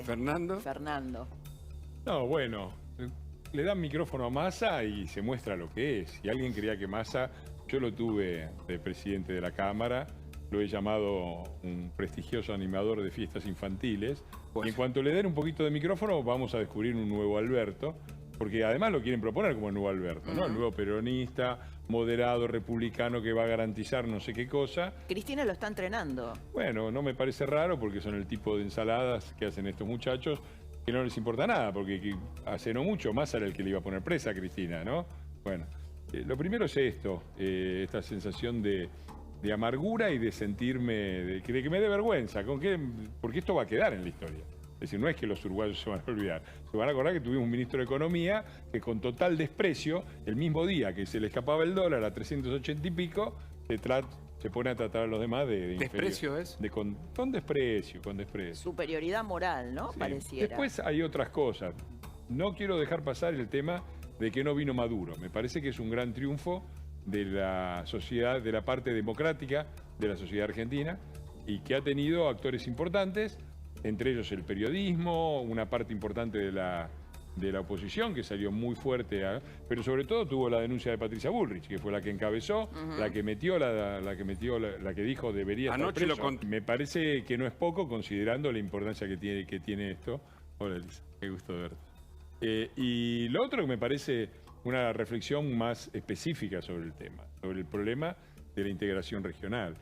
Fernando. Fernando. No, bueno, le dan micrófono a Massa y se muestra lo que es. Si alguien creía que Massa, yo lo tuve de presidente de la Cámara, lo he llamado un prestigioso animador de fiestas infantiles. Pues. Y en cuanto le den un poquito de micrófono, vamos a descubrir un nuevo Alberto, porque además lo quieren proponer como el nuevo Alberto, ¿no? El nuevo peronista, moderado, republicano, que va a garantizar no sé qué cosa. Cristina lo está entrenando. Bueno, no me parece raro porque son el tipo de ensaladas que hacen estos muchachos que no les importa nada, porque hace no mucho Massa era el que le iba a poner presa a Cristina, ¿no? Bueno, lo primero es esto, esta sensación de amargura y de sentirme, de que me dé vergüenza, porque esto va a quedar en la historia. Es decir, no es que los uruguayos se van a olvidar. Se van a acordar que tuvimos un ministro de Economía que con total desprecio, el mismo día que se le escapaba el dólar a 380 y pico, se pone a tratar a los demás de ¿Desprecio es? Con desprecio. Superioridad moral, ¿no? Sí. Pareciera. Después hay otras cosas. No quiero dejar pasar el tema de que no vino Maduro. Me parece que es un gran triunfo de la sociedad, de la parte democrática de la sociedad argentina, y que ha tenido actores importantes, entre ellos el periodismo, una parte importante de la oposición que salió muy fuerte, pero sobre todo tuvo la denuncia de Patricia Bullrich, que fue la que encabezó, la que metió, la que dijo debería estar Anoche preso. Me parece que no es poco considerando la importancia que tiene esto. Hola Elisa, qué gusto de verte. Y lo otro que me parece una reflexión más específica sobre el tema, sobre el problema de la integración regional.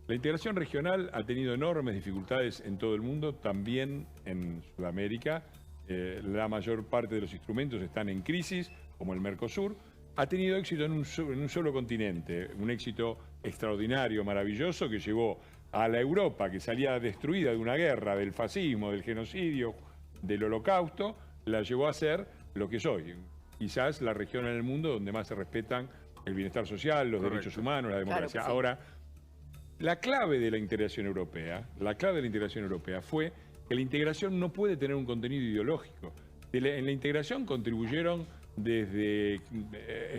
La integración regional ha tenido enormes dificultades en todo el mundo, también en Sudamérica. La mayor parte de los instrumentos están en crisis, como el Mercosur. Ha tenido éxito en un solo continente, un éxito extraordinario, maravilloso, que llevó a la Europa, que salía destruida de una guerra, del fascismo, del genocidio, del holocausto, la llevó a ser lo que es hoy. Quizás la región en el mundo donde más se respetan el bienestar social, los derechos humanos, la democracia. Claro que sí. Ahora, la clave de la integración europea fue que la integración no puede tener un contenido ideológico. En la integración contribuyeron desde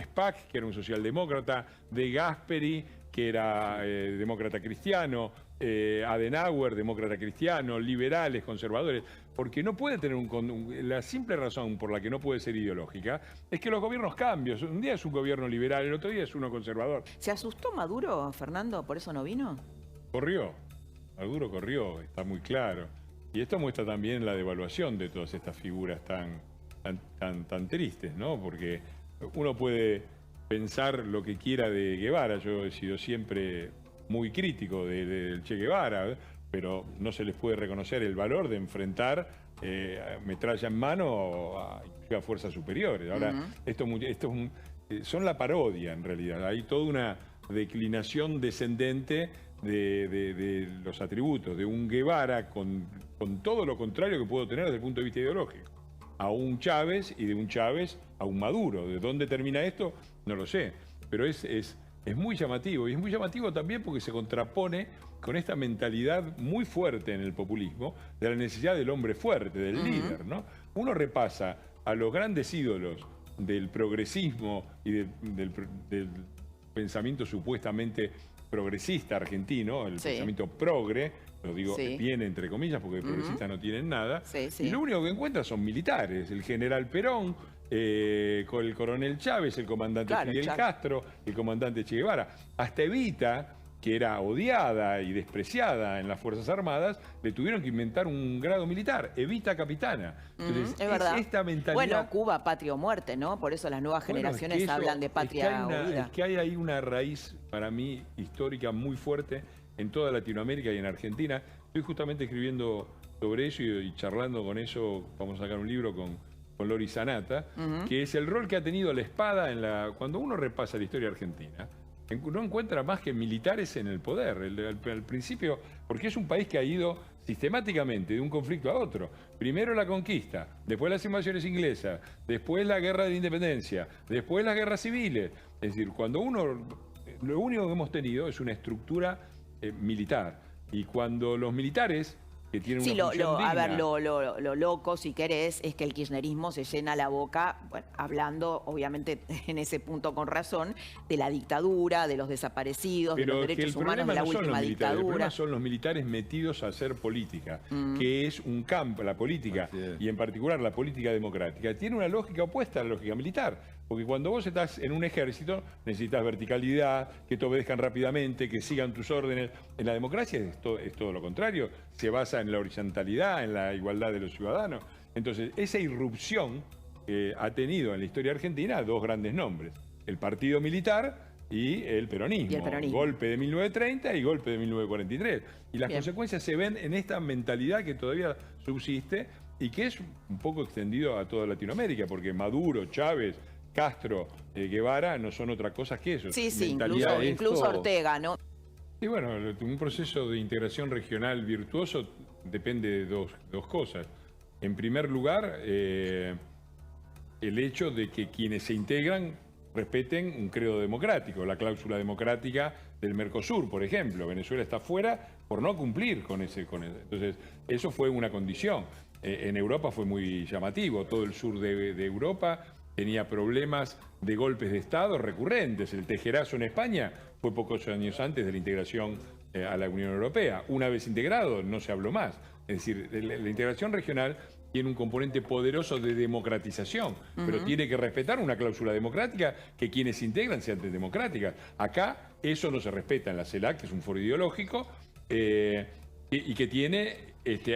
Spack, que era un socialdemócrata, de Gasperi, que era demócrata cristiano, Adenauer, demócrata cristiano, liberales, conservadores, porque no puede tener la simple razón por la que no puede ser ideológica es que los gobiernos cambian. Un día es un gobierno liberal, el otro día es uno conservador. ¿Se asustó Maduro, Fernando? ¿Por eso no vino? Maduro corrió, está muy claro. Y esto muestra también la devaluación de todas estas figuras tan tristes, ¿no? Porque uno puede pensar lo que quiera de Guevara. Yo he sido siempre muy crítico del Che Guevara, pero no se les puede reconocer el valor de enfrentar metralla en mano a fuerzas superiores. Ahora, son la parodia en realidad. Hay toda una declinación descendente de los atributos de un Guevara con todo lo contrario que puedo tener desde el punto de vista ideológico, a un Chávez, y de un Chávez a un Maduro. ¿De dónde termina esto? No lo sé, pero es muy llamativo, y es muy llamativo también porque se contrapone con esta mentalidad muy fuerte en el populismo de la necesidad del hombre fuerte, del líder, ¿no? Uno repasa a los grandes ídolos del progresismo y del pensamiento supuestamente progresista argentino, el pensamiento progre, lo digo bien entre comillas porque progresistas no tienen nada, y lo único que encuentra son militares, el general Perón, con el coronel Chávez, el comandante Fidel Castro, el comandante Che Guevara, hasta Evita, que era odiada y despreciada en las Fuerzas Armadas, le tuvieron que inventar un grado militar, Evita capitana. Entonces, es verdad. Esta mentalidad... Bueno, Cuba, patria o muerte, ¿no? Por eso las nuevas generaciones hablan de patria o vida. Es que hay ahí una raíz, para mí, histórica muy fuerte en toda Latinoamérica y en Argentina. Estoy justamente escribiendo sobre eso y charlando con eso, vamos a sacar un libro con Lori Sanata, que es el rol que ha tenido la espada cuando uno repasa la historia argentina. No encuentra más que militares en el poder, al principio, porque es un país que ha ido sistemáticamente de un conflicto a otro. Primero la conquista, después las invasiones inglesas, después la guerra de la independencia, después las guerras civiles. Es decir, lo único que hemos tenido es una estructura militar. Y cuando los militares que tienen Sí, una función digna. a ver, lo loco, si querés, es que el kirchnerismo se llena la boca, bueno, hablando, obviamente, en ese punto con razón, de la dictadura, de los desaparecidos, de los derechos humanos de la última dictadura. El problema son los militares metidos a hacer política, que es un campo, la política, y en particular la política democrática, tiene una lógica opuesta a la lógica militar. Porque cuando vos estás en un ejército, necesitas verticalidad, que te obedezcan rápidamente, que sigan tus órdenes. En la democracia es todo lo contrario, se basa en la horizontalidad, en la igualdad de los ciudadanos. Entonces, esa irrupción ha tenido en la historia argentina dos grandes nombres: el partido militar y el peronismo. Golpe de 1930 y golpe de 1943. Y las consecuencias se ven en esta mentalidad que todavía subsiste y que es un poco extendido a toda Latinoamérica, porque Maduro, Chávez, Castro, Guevara no son otra cosa que eso. Sí, incluso Ortega, ¿no? Y bueno, un proceso de integración regional virtuoso depende de dos cosas. En primer lugar, el hecho de que quienes se integran respeten un credo democrático, la cláusula democrática del Mercosur, por ejemplo. Venezuela está fuera por no cumplir con ese. Entonces, eso fue una condición. En Europa fue muy llamativo. Todo el sur de Europa tenía problemas de golpes de Estado recurrentes. El tejerazo en España fue pocos años antes de la integración a la Unión Europea. Una vez integrado, no se habló más. Es decir, la integración regional tiene un componente poderoso de democratización, pero tiene que respetar una cláusula democrática, que quienes se integran sean democráticas. Acá eso no se respeta en la CELAC, que es un foro ideológico, y que tiene...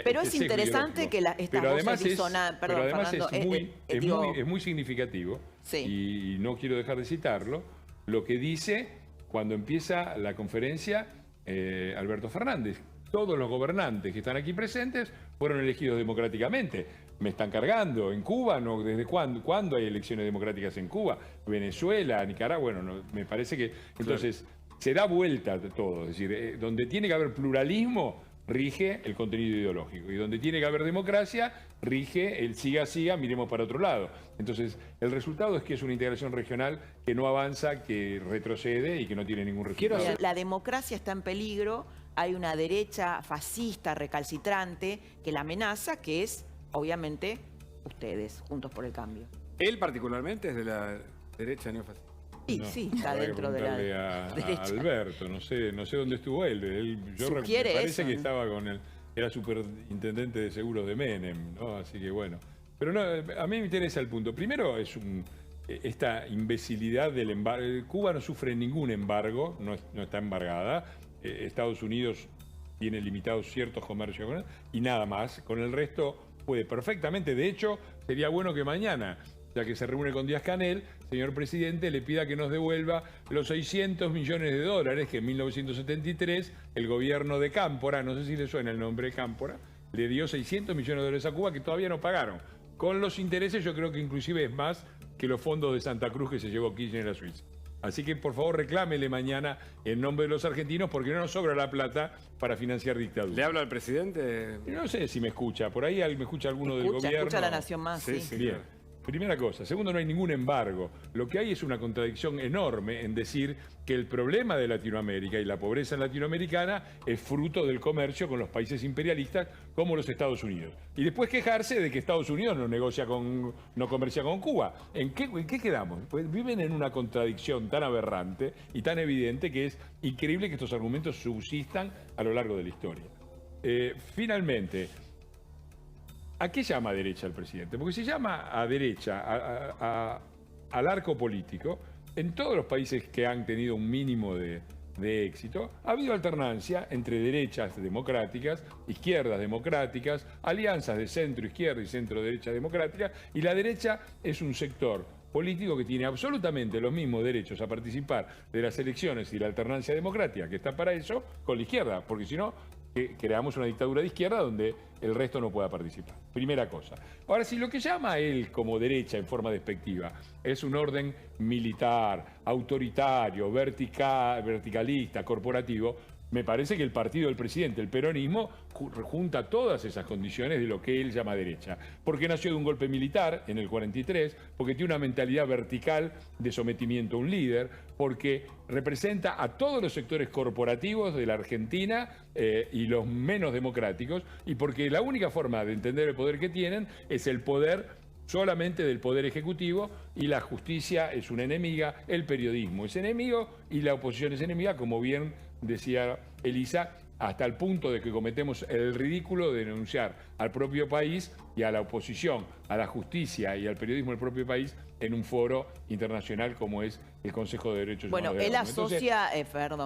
Pero es interesante que estas voces disonan... Pero además es muy significativo, y no quiero dejar de citarlo, lo que dice cuando empieza la conferencia Alberto Fernández. Todos los gobernantes que están aquí presentes fueron elegidos democráticamente. Me están cargando. En Cuba, ¿no? ¿Desde cuándo hay elecciones democráticas en Cuba? Venezuela, Nicaragua, bueno, no, me parece que... Entonces, se da vuelta todo. Es decir, donde tiene que haber pluralismo, rige el contenido ideológico. Y donde tiene que haber democracia, rige el siga, miremos para otro lado. Entonces, el resultado es que es una integración regional que no avanza, que retrocede y que no tiene ningún resultado. La democracia está en peligro. Hay una derecha fascista, recalcitrante, que la amenaza, que es, obviamente, ustedes, Juntos por el Cambio. Él particularmente es de la derecha neofascista. Sí, está dentro de la derecha. A Alberto, no sé dónde estuvo él. Me parece que estaba con él, era superintendente de seguros de Menem, ¿no? Así que bueno. Pero no, a mí me interesa el punto. Primero es esta imbecilidad del embargo. Cuba no sufre ningún embargo, no está embargada. Estados Unidos tiene limitados ciertos comercios con él y nada más. Con el resto puede perfectamente. De hecho, sería bueno que mañana, ya que se reúne con Díaz-Canel, señor presidente, le pida que nos devuelva los 600 millones de dólares que en 1973 el gobierno de Cámpora, no sé si le suena el nombre Cámpora, le dio 600 millones de dólares a Cuba que todavía no pagaron. Con los intereses yo creo que inclusive es más que los fondos de Santa Cruz que se llevó Kirchner a Suiza. Así que, por favor, reclámele mañana en nombre de los argentinos porque no nos sobra la plata para financiar dictaduras. ¿Le habla al presidente? No sé si me escucha. Por ahí me escucha alguno del gobierno. Escucha La Nación Más, sí. Bien. Primera cosa. Segundo, no hay ningún embargo. Lo que hay es una contradicción enorme en decir que el problema de Latinoamérica y la pobreza latinoamericana es fruto del comercio con los países imperialistas como los Estados Unidos. Y después quejarse de que Estados Unidos no comercia con Cuba. ¿En qué quedamos? Pues viven en una contradicción tan aberrante y tan evidente que es increíble que estos argumentos subsistan a lo largo de la historia. Finalmente, ¿a qué llama derecha el presidente? Porque se llama a derecha, al arco político. En todos los países que han tenido un mínimo de éxito, ha habido alternancia entre derechas democráticas, izquierdas democráticas, alianzas de centro-izquierda y centro-derecha democrática, y la derecha es un sector político que tiene absolutamente los mismos derechos a participar de las elecciones y la alternancia democrática, que está para eso, con la izquierda, porque si no, creamos una dictadura de izquierda donde el resto no pueda participar. Primera cosa. Ahora, si lo que llama él como derecha en forma despectiva es un orden militar, autoritario, verticalista, corporativo, me parece que el partido del presidente, el peronismo, junta todas esas condiciones de lo que él llama derecha. Porque nació de un golpe militar en el 43, porque tiene una mentalidad vertical de sometimiento a un líder, porque representa a todos los sectores corporativos de la Argentina y los menos democráticos, y porque la única forma de entender el poder que tienen es el poder solamente del Poder Ejecutivo, y la justicia es una enemiga, el periodismo es enemigo y la oposición es enemiga, como bien decía Elisa, hasta el punto de que cometemos el ridículo de denunciar al propio país y a la oposición, a la justicia y al periodismo del propio país en un foro internacional como es el Consejo de Derechos Humanos. Bueno, él asocia,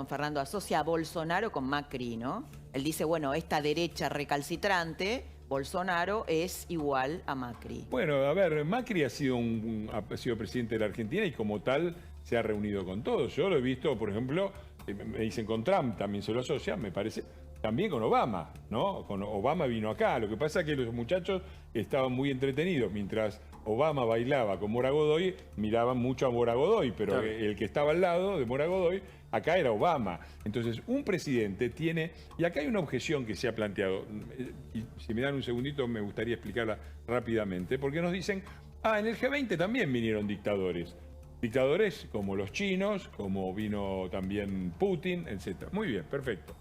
Fernando, asocia a Bolsonaro con Macri, ¿no? Él dice, bueno, esta derecha recalcitrante, Bolsonaro es igual a Macri. Bueno, a ver, Macri ha sido presidente de la Argentina y como tal se ha reunido con todos. Yo lo he visto, por ejemplo, me dicen con Trump, también se lo asocia, me parece, también con Obama, ¿no? Con Obama vino acá. Lo que pasa es que los muchachos estaban muy entretenidos. Mientras Obama bailaba con Mora Godoy, miraban mucho a Mora Godoy, pero claro, el que estaba al lado de Mora Godoy, acá era Obama. Entonces, un presidente tiene... Y acá hay una objeción que se ha planteado, y si me dan un segundito me gustaría explicarla rápidamente, porque nos dicen, en el G20 también vinieron dictadores. Dictadores como los chinos, como vino también Putin, etc. Muy bien, perfecto.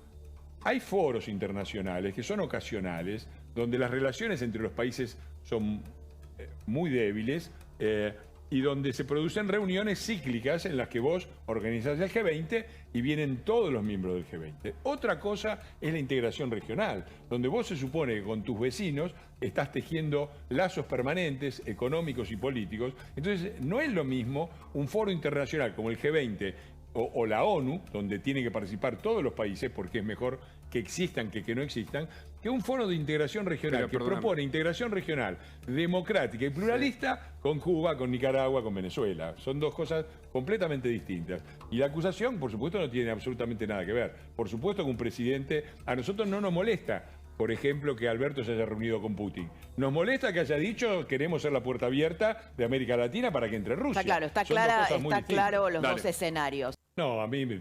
Hay foros internacionales que son ocasionales, donde las relaciones entre los países son muy débiles y donde se producen reuniones cíclicas en las que vos organizás el G20 y vienen todos los miembros del G20. Otra cosa es la integración regional, donde vos se supone que con tus vecinos estás tejiendo lazos permanentes, económicos y políticos. Entonces, no es lo mismo un foro internacional como el G20 o la ONU, donde tienen que participar todos los países, porque es mejor que existan que no existan, que un foro de integración regional que propone integración regional, democrática y pluralista con Cuba, con Nicaragua, con Venezuela. Son dos cosas completamente distintas. Y la acusación, por supuesto, no tiene absolutamente nada que ver. Por supuesto que un presidente, a nosotros no nos molesta, por ejemplo, que Alberto se haya reunido con Putin. Nos molesta que haya dicho queremos ser la puerta abierta de América Latina para que entre Rusia. Está claro los dos escenarios. No, a mí me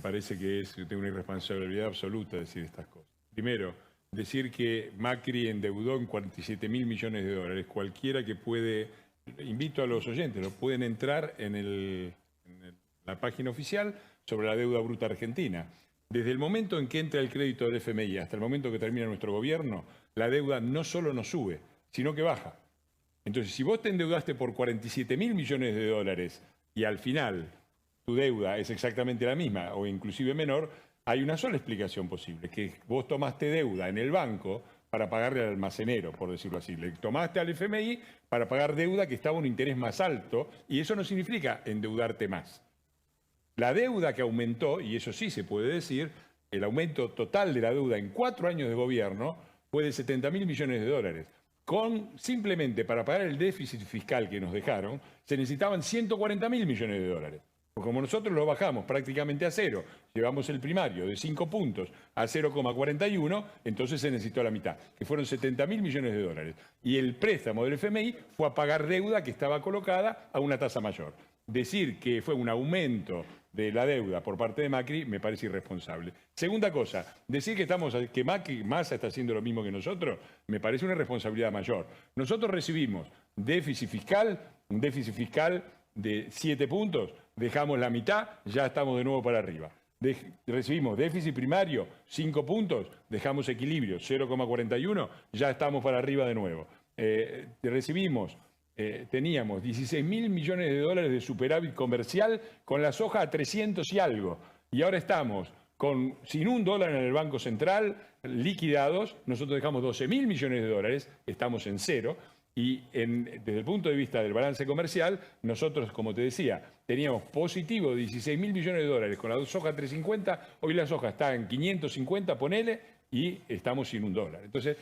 parece que tengo una irresponsabilidad absoluta decir estas cosas. Primero, decir que Macri endeudó en 47.000 millones de dólares. Cualquiera que puede, invito a los oyentes, lo pueden entrar en la página oficial sobre la deuda bruta argentina. Desde el momento en que entra el crédito del FMI hasta el momento que termina nuestro gobierno, la deuda no solo no sube, sino que baja. Entonces, si vos te endeudaste por 47.000 millones de dólares y al final tu deuda es exactamente la misma o inclusive menor, hay una sola explicación posible, que vos tomaste deuda en el banco para pagarle al almacenero, por decirlo así. Le tomaste al FMI para pagar deuda que estaba a un interés más alto y eso no significa endeudarte más. La deuda que aumentó, y eso sí se puede decir, el aumento total de la deuda en 4 años de gobierno fue de 70.000 millones de dólares. Simplemente para pagar el déficit fiscal que nos dejaron, se necesitaban 140.000 millones de dólares. Porque como nosotros lo bajamos prácticamente a cero, llevamos el primario de 5 puntos a 0,41, entonces se necesitó la mitad, que fueron 70.000 millones de dólares. Y el préstamo del FMI fue a pagar deuda que estaba colocada a una tasa mayor. Decir que fue un aumento de la deuda por parte de Macri me parece irresponsable. Segunda cosa, decir que Macri Massa está haciendo lo mismo que nosotros me parece una responsabilidad mayor. Nosotros recibimos un déficit fiscal de 7 puntos, dejamos la mitad, ya estamos de nuevo para arriba. Recibimos déficit primario, 5 puntos, dejamos equilibrio, 0,41, ya estamos para arriba de nuevo. Teníamos 16.000 millones de dólares de superávit comercial con la soja a 300 y algo. Y ahora estamos sin $1 en el Banco Central, liquidados. Nosotros dejamos 12.000 millones de dólares, estamos en cero. Y desde el punto de vista del balance comercial, nosotros, como te decía, teníamos positivo 16.000 millones de dólares con la soja 350, hoy la soja está en 550, ponele, y estamos sin $1. Entonces,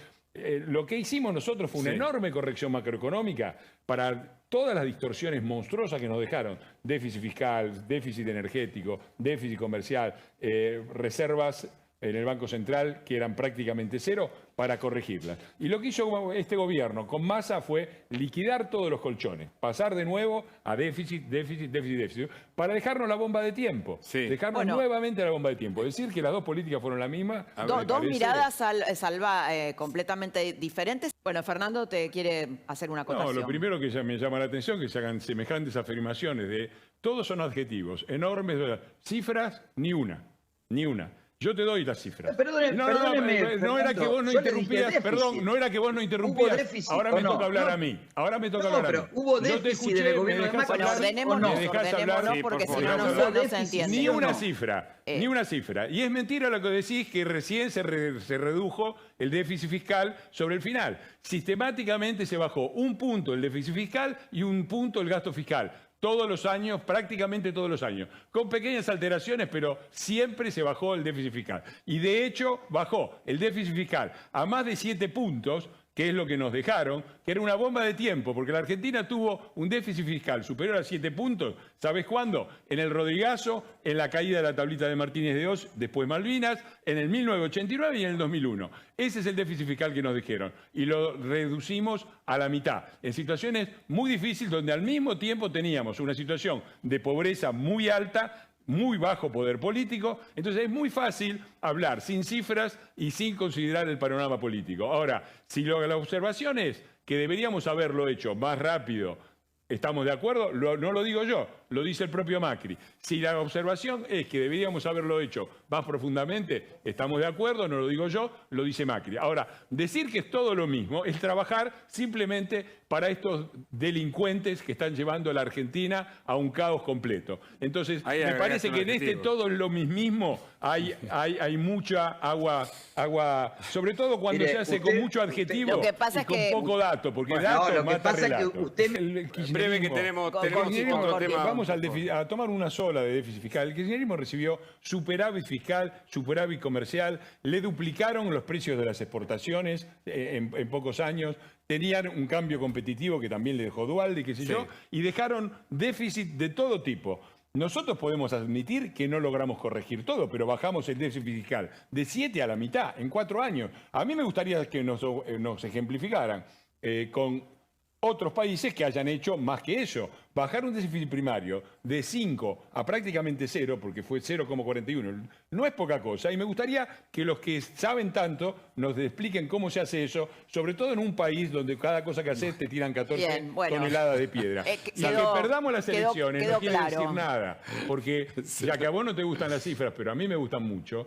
lo que hicimos nosotros fue una enorme corrección macroeconómica para todas las distorsiones monstruosas que nos dejaron. Déficit fiscal, déficit energético, déficit comercial, reservas en el Banco Central, que eran prácticamente cero, para corregirlas. Y lo que hizo este gobierno con Massa fue liquidar todos los colchones, pasar de nuevo a déficit, para dejarnos la bomba de tiempo. Sí. Dejarnos nuevamente la bomba de tiempo. Decir que las dos políticas fueron la misma. Dos miradas completamente diferentes. Bueno, Fernando te quiere hacer una acotación. No, lo primero que me llama la atención es que se hagan semejantes afirmaciones de todos son adjetivos, enormes, cifras, ni una. Yo te doy las cifras. Perdóneme, no era que vos no interrumpías, perdón, no era que vos no interrumpías. Ahora me toca hablar a mí. Ahora me toca hablar a mí. Hubo déficit en el gobierno de Macri. Bueno, ordenémonos porque si no, no se entiende. Ni una cifra, ni una cifra. Y es mentira lo que decís que recién se redujo el déficit fiscal sobre el final. Sistemáticamente se bajó un punto el déficit fiscal y un punto el gasto fiscal. Todos los años, prácticamente todos los años, con pequeñas alteraciones, pero siempre se bajó el déficit fiscal. Y de hecho, bajó el déficit fiscal a más de 7 puntos, que es lo que nos dejaron, que era una bomba de tiempo, porque la Argentina tuvo un déficit fiscal superior a 7 puntos. ¿Sabés cuándo? En el Rodrigazo, en la caída de la tablita de Martínez de Oz, después Malvinas, en el 1989 y en el 2001. Ese es el déficit fiscal que nos dijeron. Y lo reducimos a la mitad, en situaciones muy difíciles, donde al mismo tiempo teníamos una situación de pobreza muy alta, muy bajo poder político, entonces es muy fácil hablar sin cifras y sin considerar el panorama político. Ahora, si la observación es que deberíamos haberlo hecho más rápido, ¿estamos de acuerdo? No lo digo yo, lo dice el propio Macri. Si la observación es que deberíamos haberlo hecho más profundamente, ¿estamos de acuerdo? No lo digo yo, lo dice Macri. Ahora, decir que es todo lo mismo es trabajar simplemente para estos delincuentes que están llevando a la Argentina a un caos completo. Entonces, me parece que en este todo lo mismo hay mucha agua, sobre todo cuando se hace con mucho adjetivo lo que pasa y con poco dato, porque dato mata relato. Breve que tenemos otro tema. Vamos a tomar una sola de déficit fiscal. El kirchnerismo recibió superávit fiscal, superávit comercial, le duplicaron los precios de las exportaciones en pocos años, tenían un cambio competitivo que también le dejó Dualde, qué sé yo, y dejaron déficit de todo tipo. Nosotros podemos admitir que no logramos corregir todo, pero bajamos el déficit fiscal de 7 a la mitad en 4 años. A mí me gustaría que nos ejemplificaran con otros países que hayan hecho más que eso. Bajar un déficit primario de 5 a prácticamente 0, porque fue 0,41, no es poca cosa. Y me gustaría que los que saben tanto nos expliquen cómo se hace eso, sobre todo en un país donde cada cosa que haces te tiran 14 toneladas de piedra. Y que perdamos las elecciones no quiere decir nada, porque ya que a vos no te gustan las cifras, pero a mí me gustan mucho,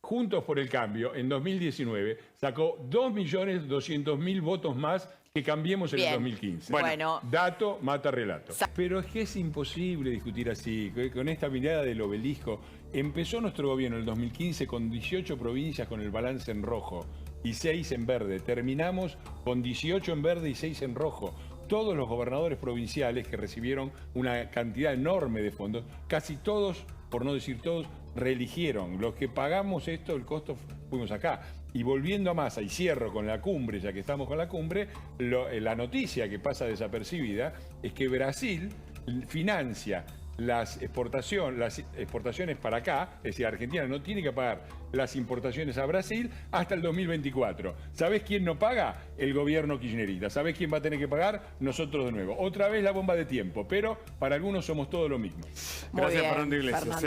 Juntos por el Cambio, en 2019, sacó 2.200.000 votos más que Cambiemos en el 2015. Bueno, dato mata relato. Pero es que es imposible discutir así, con esta mirada del obelisco. Empezó nuestro gobierno en el 2015 con 18 provincias con el balance en rojo y 6 en verde. Terminamos con 18 en verde y 6 en rojo. Todos los gobernadores provinciales que recibieron una cantidad enorme de fondos, casi todos, por no decir todos, reeligieron. Los que pagamos esto, el costo, fuimos acá. Y volviendo a Massa, y cierro con la cumbre, ya que estamos con la cumbre, la noticia que pasa desapercibida es que Brasil financia las exportaciones para acá, es decir, Argentina no tiene que pagar las importaciones a Brasil hasta el 2024. ¿Sabés quién no paga? El gobierno kirchnerista. ¿Sabés quién va a tener que pagar? Nosotros de nuevo. Otra vez la bomba de tiempo, pero para algunos somos todo lo mismo. Gracias, Fernando Iglesias.